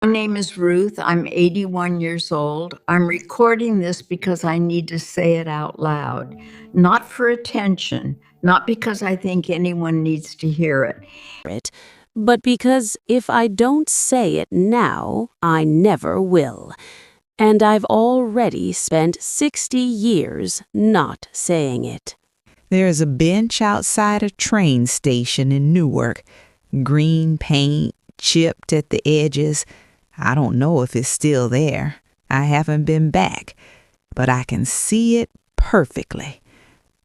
My name is Ruth. I'm 81 years old. I'm recording this because I need to say it out loud, not for attention, not because I think anyone needs to hear it. It, but because if I don't say it now, I never will. And I've already spent 60 years not saying it. There's a bench outside a train station in Newark. Green paint, chipped at the edges. I don't know if it's still there. I haven't been back, but I can see it perfectly.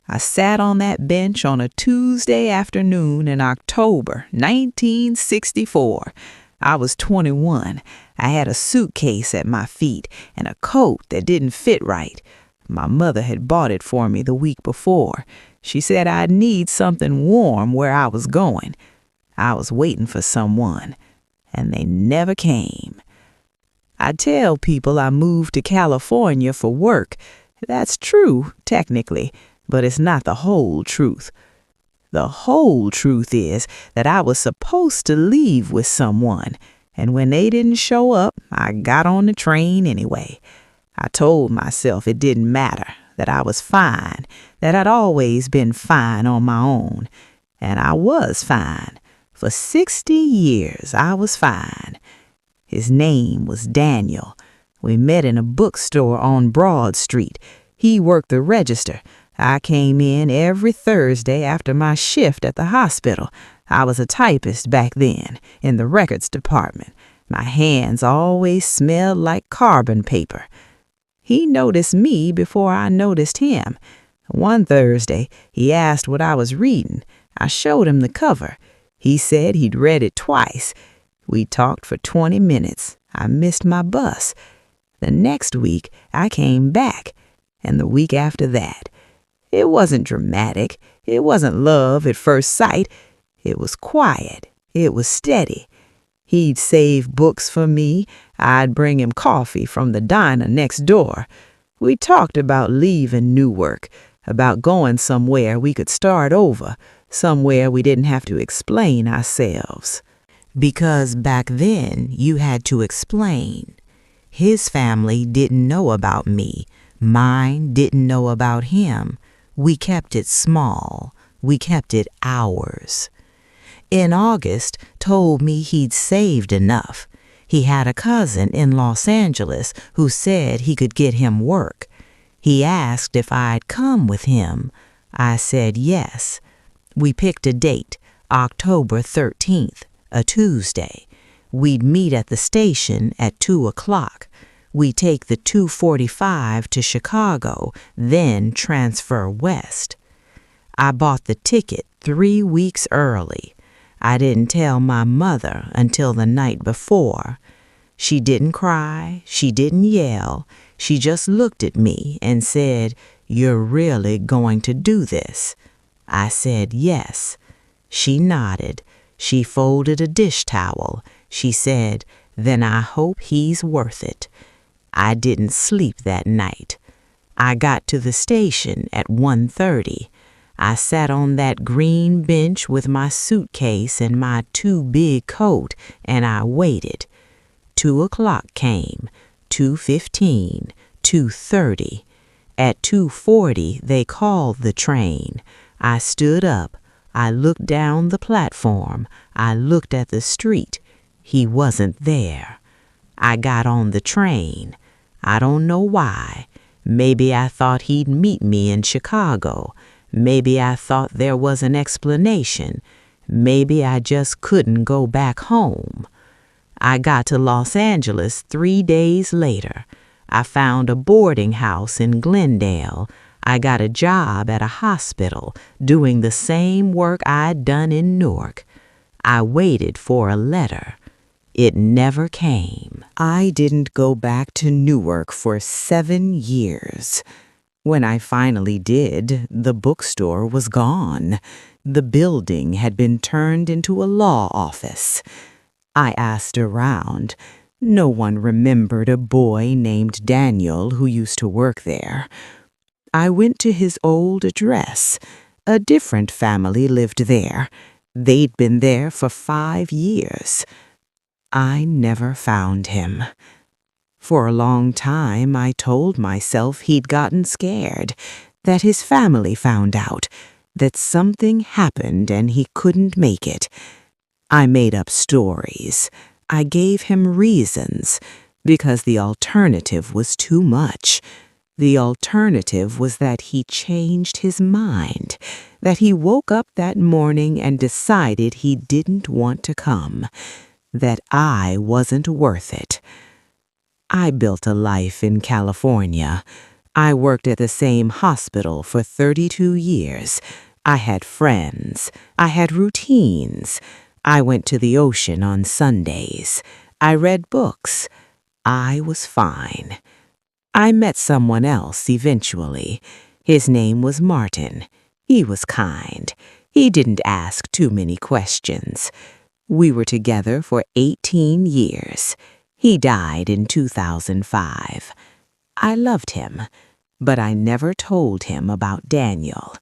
I sat on that bench on a Tuesday afternoon in October 1964. I was 21. I had a suitcase at my feet and a coat that didn't fit right. My mother had bought it for me the week before. She said I'd need something warm where I was going. I was waiting for someone, and they never came. I tell people I moved to California for work. That's true, technically, but it's not the whole truth. The whole truth is that I was supposed to leave with someone, and when they didn't show up, I got on the train anyway. I told myself it didn't matter, that I was fine, that I'd always been fine on my own. And I was fine. For 60 years, I was fine. His name was Daniel. We met in a bookstore on Broad Street. He worked the register. I came in every Thursday after my shift at the hospital. I was a typist back then, in the records department. My hands always smelled like carbon paper. He noticed me before I noticed him. One Thursday, he asked what I was reading. I showed him the cover. He said he'd read it twice. We talked for 20 minutes. I missed my bus. The next week, I came back, and the week after that. It wasn't dramatic. It wasn't love at first sight. It was quiet. It was steady. He'd save books for me. I'd bring him coffee from the diner next door. We talked about leaving Newark, about going somewhere we could start over, somewhere we didn't have to explain ourselves. Because back then, you had to explain. His family didn't know about me. Mine didn't know about him. We kept it small. We kept it ours. In August, told me he'd saved enough. He had a cousin in Los Angeles who said he could get him work. He asked if I'd come with him. I said yes. We picked a date, October 13th, a Tuesday. We'd meet at the station at 2 o'clock. We'd take the 2:45 to Chicago, then transfer west. I bought the ticket 3 weeks early. I didn't tell my mother until the night before. She didn't cry, she didn't yell. She just looked at me and said, "You're really going to do this?" I said yes. She nodded. She folded a dish towel. She said, "Then I hope he's worth it." I didn't sleep that night. I got to the station at 1:30. I sat on that green bench with my suitcase and my too big coat, and I waited. 2 o'clock came, 2:15, 2:30. At 2:40, they called the train. I stood up. I looked down the platform. I looked at the street. He wasn't there. I got on the train. I don't know why. Maybe I thought he'd meet me in Chicago. Maybe I thought there was an explanation. Maybe I just couldn't go back home. I got to Los Angeles 3 days later. I found a boarding house in Glendale. I got a job at a hospital doing the same work I'd done in Newark. I waited for a letter. It never came. I didn't go back to Newark for 7 years. When I finally did, the bookstore was gone. The building had been turned into a law office. I asked around. No one remembered a boy named Daniel who used to work there. I went to his old address. A different family lived there. They'd been there for 5 years. I never found him. For a long time, I told myself he'd gotten scared, that his family found out, that something happened and he couldn't make it. I made up stories. I gave him reasons, because the alternative was too much. The alternative was that he changed his mind, that he woke up that morning and decided he didn't want to come, that I wasn't worth it. I built a life in California. I worked at the same hospital for 32 years. I had friends. I had routines. I went to the ocean on Sundays. I read books. I was fine. I met someone else eventually. His name was Martin. He was kind. He didn't ask too many questions. We were together for 18 years. He died in 2005. I loved him, but I never told him about Daniel.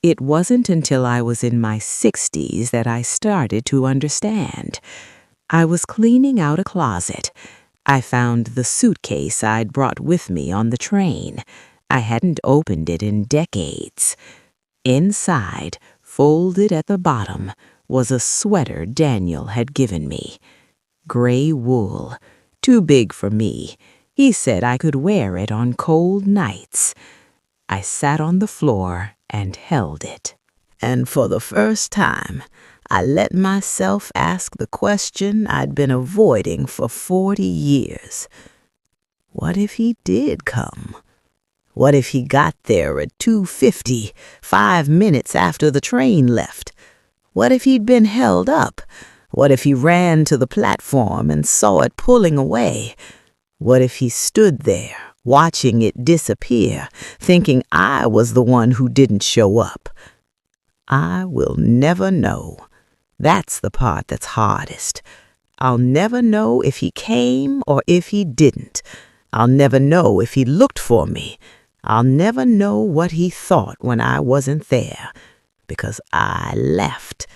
It wasn't until I was in my 60s that I started to understand. I was cleaning out a closet. I found the suitcase I'd brought with me on the train. I hadn't opened it in decades. Inside, folded at the bottom, was a sweater Daniel had given me. Gray wool, too big for me. He said I could wear it on cold nights. I sat on the floor and held it. And for the first time, I let myself ask the question I'd been avoiding for 40 years. What if he did come? What if he got there at 2:50, 5 minutes after the train left? What if he'd been held up? What if he ran to the platform and saw it pulling away? What if he stood there, watching it disappear, thinking I was the one who didn't show up? I will never know. That's the part that's hardest. I'll never know if he came or if he didn't. I'll never know if he looked for me. I'll never know what he thought when I wasn't there, because I left.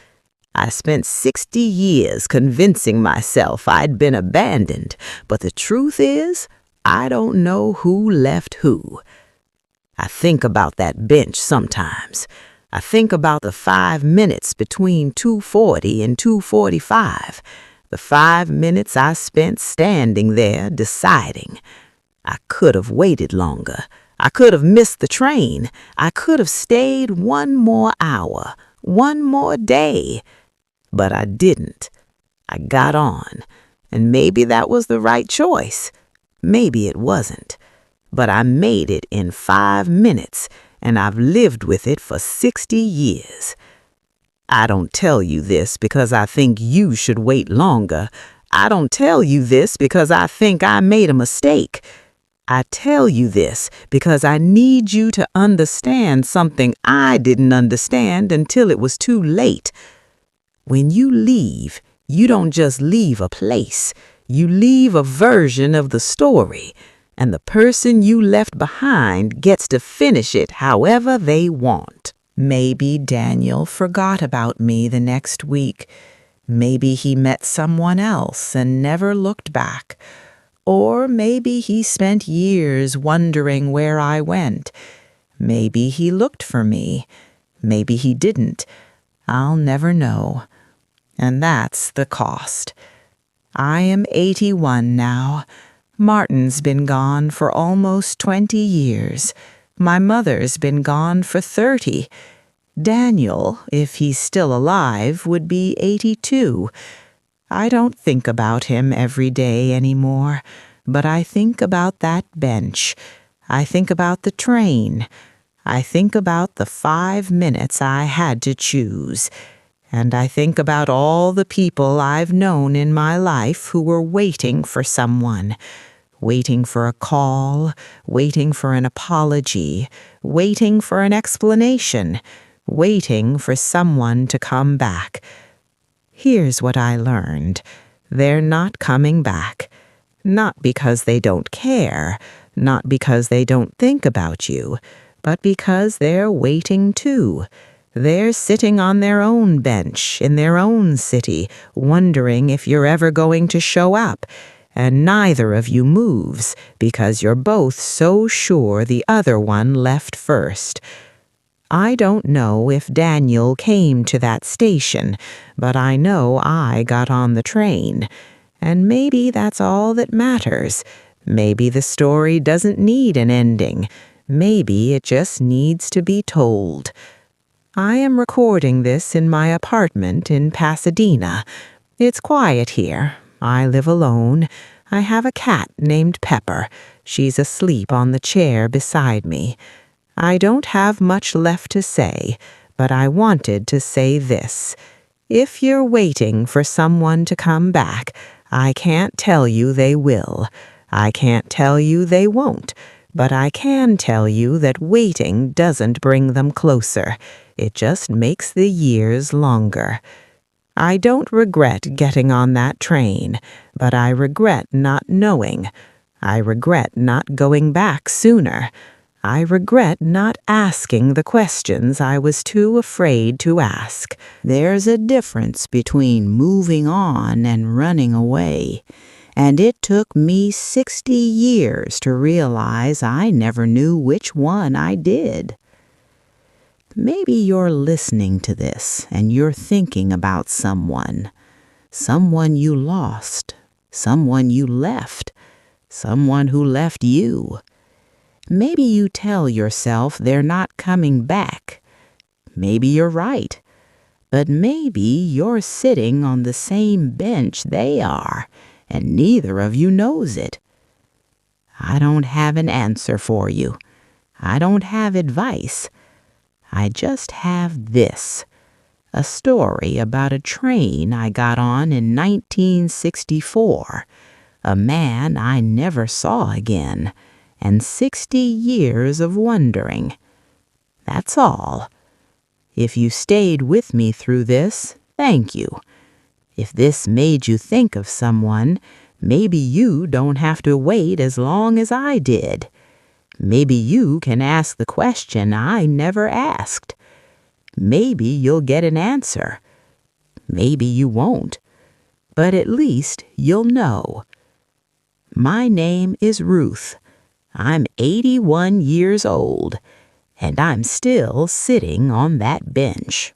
I spent 60 years convincing myself I'd been abandoned, but the truth is, I don't know who left who. I think about that bench sometimes. I think about the 5 minutes between 2:40 and 2:45, the 5 minutes I spent standing there deciding. I could have waited longer. I could have missed the train. I could have stayed one more hour, one more day. But I didn't. I got on, and maybe that was the right choice. Maybe it wasn't. But I made it in 5 minutes, and I've lived with it for 60 years. I don't tell you this because I think you should wait longer. I don't tell you this because I think I made a mistake. I tell you this because I need you to understand something I didn't understand until it was too late. When you leave, you don't just leave a place. You leave a version of the story, and the person you left behind gets to finish it however they want. Maybe Daniel forgot about me the next week. Maybe he met someone else and never looked back. Or maybe he spent years wondering where I went. Maybe he looked for me. Maybe he didn't. I'll never know. And that's the cost. I am 81 now. Martin's been gone for almost 20 years. My mother's been gone for 30. Daniel, if he's still alive, would be 82. I don't think about him every day anymore, but I think about that bench. I think about the train. I think about the 5 minutes I had to choose. And I think about all the people I've known in my life who were waiting for someone, waiting for a call, waiting for an apology, waiting for an explanation, waiting for someone to come back. Here's what I learned. They're not coming back. Not because they don't care, not because they don't think about you, but because they're waiting too. They're sitting on their own bench in their own city, wondering if you're ever going to show up, and neither of you moves because you're both so sure the other one left first. I don't know if Daniel came to that station, but I know I got on the train. And maybe that's all that matters. Maybe the story doesn't need an ending. Maybe it just needs to be told. I am recording this in my apartment in Pasadena. It's quiet here. I live alone. I have a cat named Pepper. She's asleep on the chair beside me. I don't have much left to say, but I wanted to say this. If you're waiting for someone to come back, I can't tell you they will. I can't tell you they won't, but I can tell you that waiting doesn't bring them closer. It just makes the years longer. I don't regret getting on that train, but I regret not knowing. I regret not going back sooner. I regret not asking the questions I was too afraid to ask. There's a difference between moving on and running away, and it took me 60 years to realize I never knew which one I did. Maybe you're listening to this and you're thinking about someone you lost, someone you left, someone who left you. Maybe you tell yourself they're not coming back. Maybe you're right. But maybe you're sitting on the same bench they are, and neither of you knows it. I don't have an answer for you. I don't have advice. I just have this. A story about a train I got on in 1964. A man I never saw again. And 60 years of wondering. That's all. If you stayed with me through this, thank you. If this made you think of someone, maybe you don't have to wait as long as I did. Maybe you can ask the question I never asked. Maybe you'll get an answer. Maybe you won't. But at least you'll know. My name is Ruth. I'm 81 years old, and I'm still sitting on that bench.